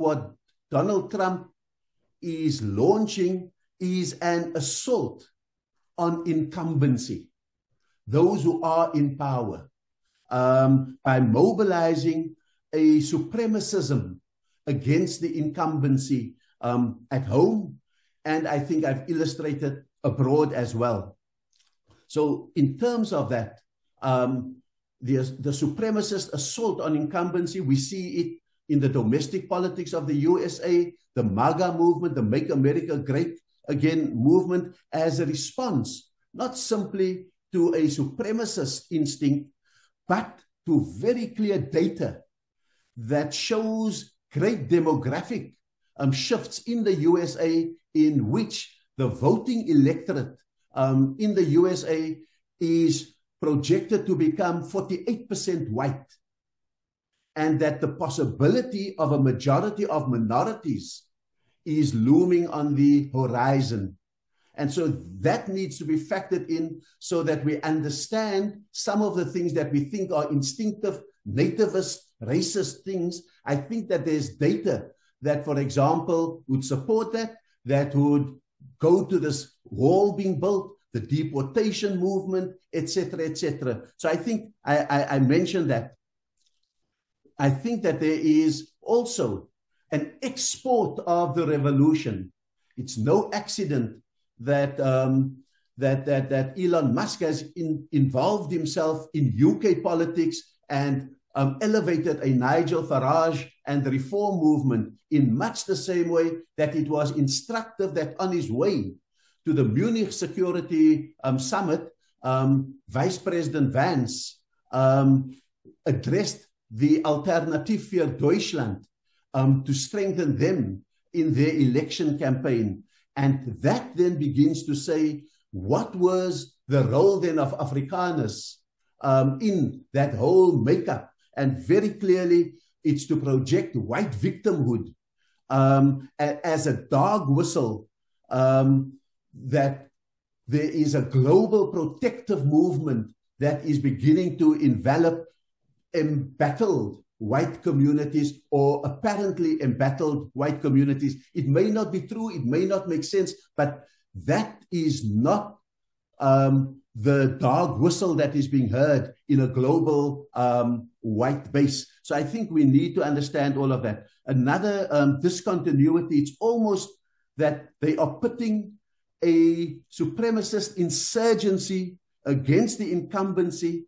what Donald Trump is launching is an assault on incumbency, those who are in power, by mobilizing a supremacism against the incumbency at home, and I think I've illustrated abroad as well. So in terms of that, the supremacist assault on incumbency, we see it in the domestic politics of the USA, the MAGA movement, the Make America Great Again movement, as a response, not simply to a supremacist instinct, but to very clear data that shows great demographic shifts in the USA, in which the voting electorate in the USA is projected to become 48% white, and that the possibility of a majority of minorities is looming on the horizon. And so that needs to be factored in so that we understand some of the things that we think are instinctive, nativist, racist things. I think that there's data that, for example, would support that, that would go to this wall being built, the deportation movement, etc., etc. So I think I mentioned that. I think that there is also an export of the revolution. It's no accident that that Elon Musk has involved himself in UK politics and elevated a Nigel Farage and the reform movement in much the same way that it was instructive that on his way to the Munich Security Summit, Vice President Vance addressed the Alternative für Deutschland to strengthen them in their election campaign. And that then begins to say, what was the role then of Afrikaners in that whole makeup? And very clearly, it's to project white victimhood as a dog whistle, that there is a global protective movement that is beginning to envelop embattled white communities, or apparently embattled white communities. It may not be true, it may not make sense, but that is not the dog whistle that is being heard in a global white base. So I think we need to understand all of that. Another discontinuity, it's almost that they are putting a supremacist insurgency against the incumbency